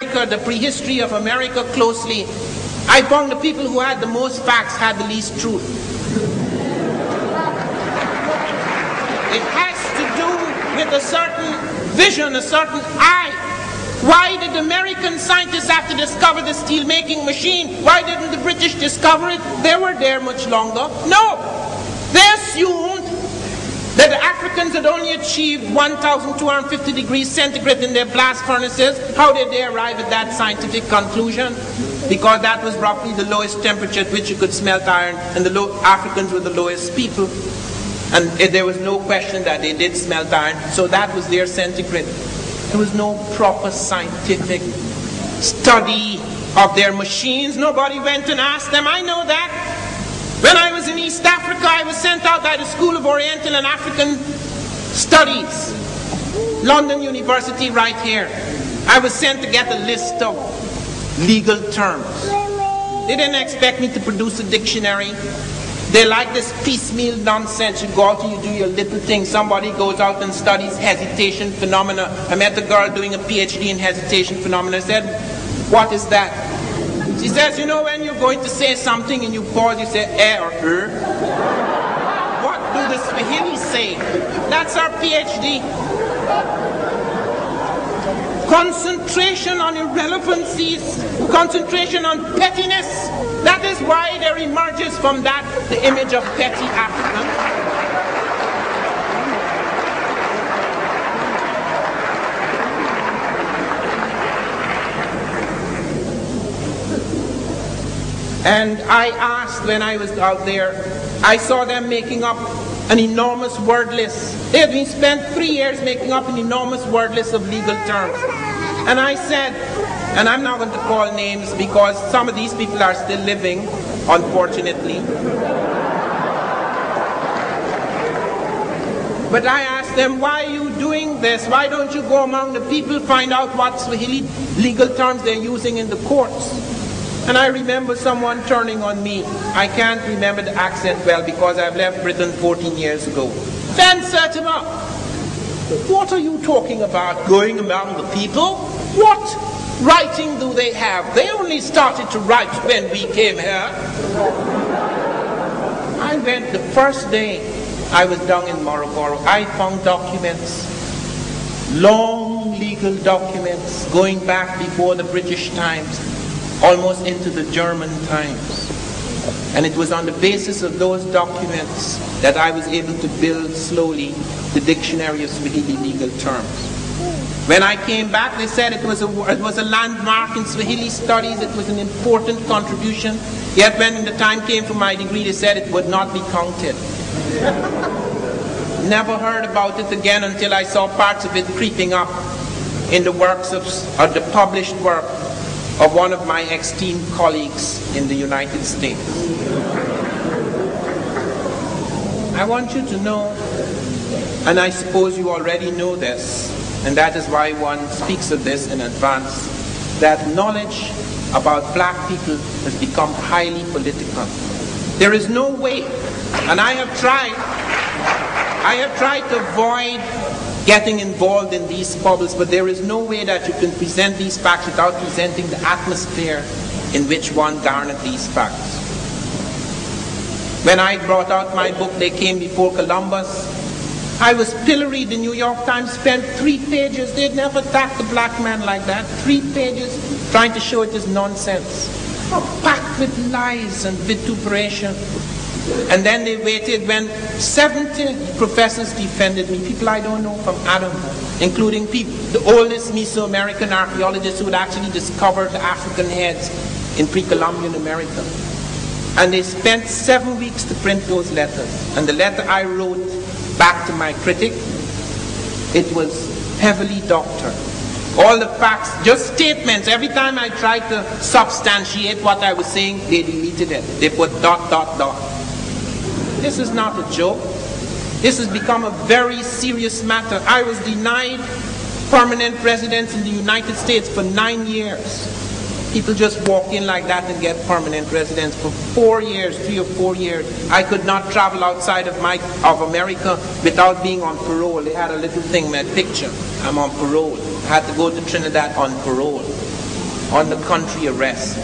the prehistory of America closely, I found the people who had the most facts had the least truth. It has to do with a certain vision, a certain eye. Why did American scientists have to discover the steel-making machine? Why didn't the British discover it? They were there much longer. No! They assumed that the Africans had only achieved 1,250 degrees centigrade in their blast furnaces. How did they arrive at that scientific conclusion? Because that was roughly the lowest temperature at which you could smelt iron, and the Africans were the lowest people. And there was no question that they did smelt iron, so that was their centigrade. There was no proper scientific study of their machines. Nobody went and asked them. I know that. When I was in East Africa, I was sent out by the School of Oriental and African Studies, London University right here. I was sent to get a list of legal terms. They didn't expect me to produce a dictionary. They like this piecemeal nonsense. You go out and you do your little thing. Somebody goes out and studies hesitation phenomena. I met a girl doing a PhD in hesitation phenomena. I said, what is that? She says, you know when you're going to say something and you pause, you say eh or What do the Swahili say? That's our PhD. Concentration on irrelevancies, concentration on pettiness. That is why there emerges from that the image of petty African. And I asked when I was out there, I saw them making up an enormous word list. They had been spent 3 years making up an enormous word list of legal terms. And I said, and I'm not going to call names because some of these people are still living, unfortunately. But I asked them, why are you doing this? Why don't you go among the people, find out what Swahili legal terms they're using in the courts? And I remember someone turning on me. I can't remember the accent well because I've left Britain 14 years ago. Then SERTIMA, what are you talking about? Going among the people? What writing do they have? They only started to write when we came here. I went the first day I was down in Morogoro. I found documents, long legal documents going back before the British times, almost into the German times. And it was on the basis of those documents that I was able to build slowly the dictionary of Swahili legal terms. When I came back, they said it was a landmark in Swahili studies, it was an important contribution. Yet when the time came for my degree, they said it would not be counted. Never heard about it again until I saw parts of it creeping up in the works of the published work of one of my esteemed colleagues in the United States. I want you to know, and I suppose you already know this, and that is why one speaks of this in advance, that knowledge about black people has become highly political. There is no way, and I have tried to avoid getting involved in these bubbles, but there is no way that you can present these facts without presenting the atmosphere in which one garnered these facts. When I brought out my book, They Came Before Columbus, I was pilloried. The New York Times spent 3 pages. They'd never attacked the black man like that. 3 pages trying to show it is nonsense. Packed with lies and vituperation. And then they waited when 70 professors defended me, people I don't know from Adam, including people, the oldest Mesoamerican archaeologists who had actually discovered the African heads in pre-Columbian America. And they spent 7 weeks to print those letters. And the letter I wrote back to my critic, it was heavily doctored. All the facts, just statements. Every time I tried to substantiate what I was saying, they deleted it. They put ... This is not a joke. This has become a very serious matter. I was denied permanent residence in the United States for 9 years. People just walk in like that and get permanent residence for 4 years, 3 or 4 years. I could not travel outside of America without being on parole. They had a little thing, my picture. I'm on parole. I had to go to Trinidad on parole. on the country arrest.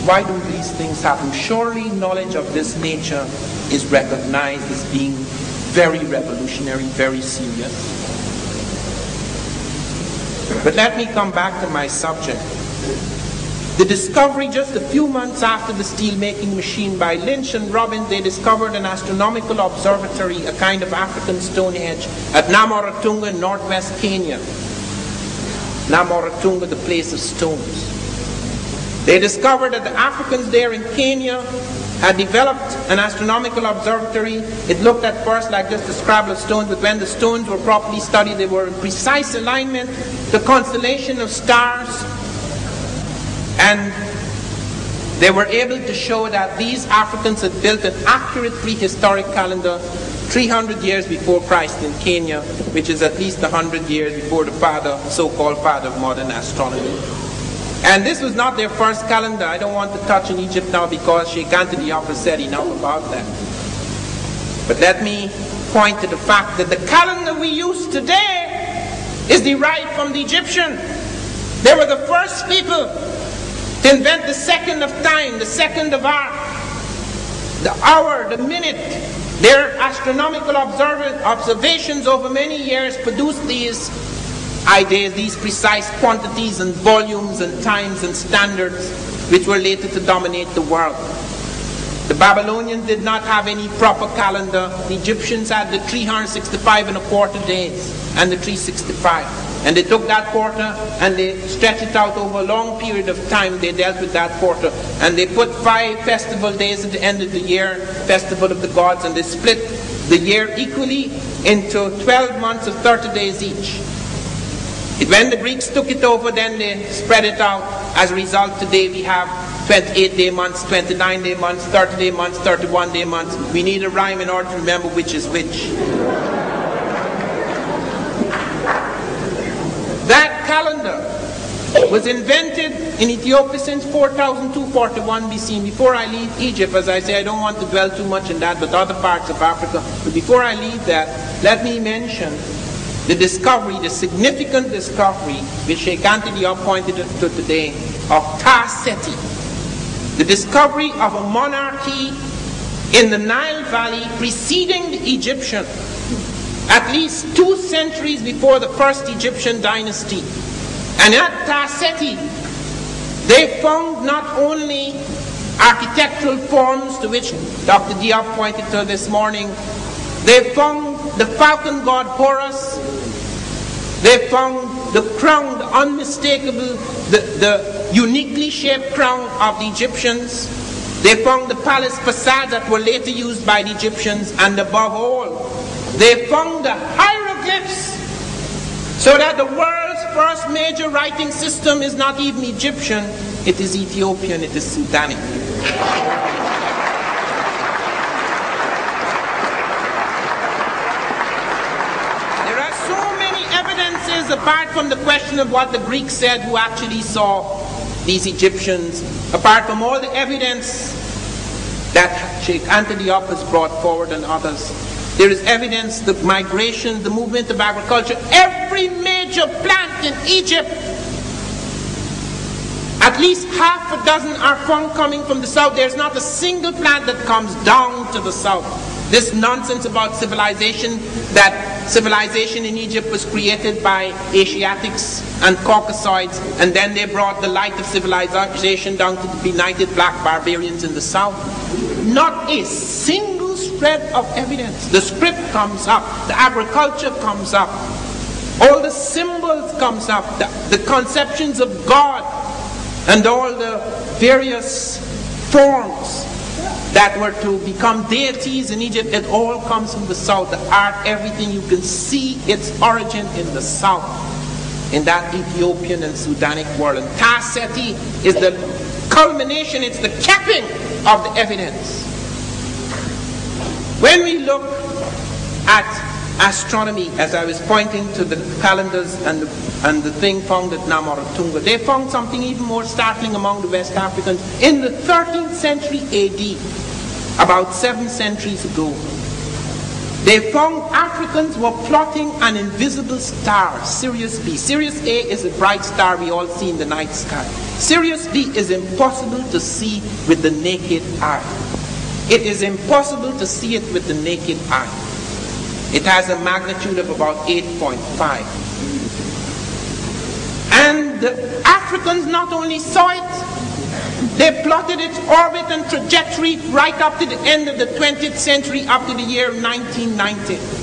Why do these things happen? Surely knowledge of this nature is recognized as being very revolutionary, very serious. But let me come back to my subject. The discovery just a few months after the steel-making machine by Lynch and Robbins, they discovered an astronomical observatory, a kind of African Stonehenge, at Namoratunga in northwest Kenya. Namoratunga, the place of stones. They discovered that the Africans there in Kenya had developed an astronomical observatory. It looked at first like just a scrabble of stones, but when the stones were properly studied, they were in precise alignment, the constellation of stars, and they were able to show that these Africans had built an accurate prehistoric calendar 300 years before Christ in Kenya, which is at least 100 years before the so-called father of modern astronomy. And this was not their first calendar. I don't want to touch on Egypt now because Sheikh Anta Diop has said enough about that. But let me point to the fact that the calendar we use today is derived from the Egyptian. They were the first people to invent the second of time, the second of art, the hour, the minute. Their astronomical observations over many years produced these ideas, these precise quantities and volumes and times and standards which were later to dominate the world. The Babylonians did not have any proper calendar. The Egyptians had the 365 and a quarter days and the 365. And they took that quarter and they stretched it out over a long period of time. They dealt with that quarter. And they put 5 festival days at the end of the year, festival of the gods, and they split the year equally into 12 months of 30 days each. When the Greeks took it over, then they spread it out. As a result, today we have 28-day months, 29-day months, 30-day months, 31-day months. We need a rhyme in order to remember which is which. That calendar was invented in Ethiopia since 4241 BC. And before I leave Egypt, as I say, I don't want to dwell too much on that, but other parts of Africa. But before I leave that, let me mention the discovery, the significant discovery, which Sheikh Anta Diop pointed to today, of Ta-Seti. The discovery of a monarchy in the Nile Valley preceding the Egyptian, at least 2 centuries before the first Egyptian dynasty. And at Ta-Seti, they found not only architectural forms to which Dr. Diop pointed to this morning, they found the falcon god Horus, they found the crown, the unmistakable, the uniquely shaped crown of the Egyptians. They found the palace facades that were later used by the Egyptians, and above all, they found the hieroglyphs, so that the world's first major writing system is not even Egyptian, it is Ethiopian, it is Sudanic. There are so many evidences, apart from the question of what the Greeks said, who actually saw these Egyptians, apart from all the evidence that Sheikh Anta Diop has brought forward and others. There is evidence, the migration, the movement of agriculture. Every major plant in Egypt, at least half a dozen are found coming from the south. There's not a single plant that comes down to the south. This nonsense about civilization, that civilization in Egypt was created by Asiatics and Caucasoids, and then they brought the light of civilization down to the benighted black barbarians in the south. Not a single shred of evidence. The script comes up, the agriculture comes up, all the symbols comes up, the conceptions of God, and all the various forms that were to become deities in Egypt. It all comes from the south. The art, everything, you can see its origin in the south, in that Ethiopian and Sudanic world. And Ta-Seti is the culmination, it's the capping of the evidence. When we look at astronomy, as I was pointing to the calendars and the thing found at Namoratunga, they found something even more startling among the West Africans. In the 13th century AD, about 7 centuries ago, They found Africans were plotting an invisible star, Sirius B. Sirius A is a bright star we all see in the night sky. Sirius B is impossible to see with the naked eye. It is impossible to see it with the naked eye. It has a magnitude of about 8.5. And the Africans not only saw it, they plotted its orbit and trajectory right up to the end of the 20th century, up to the year 1990.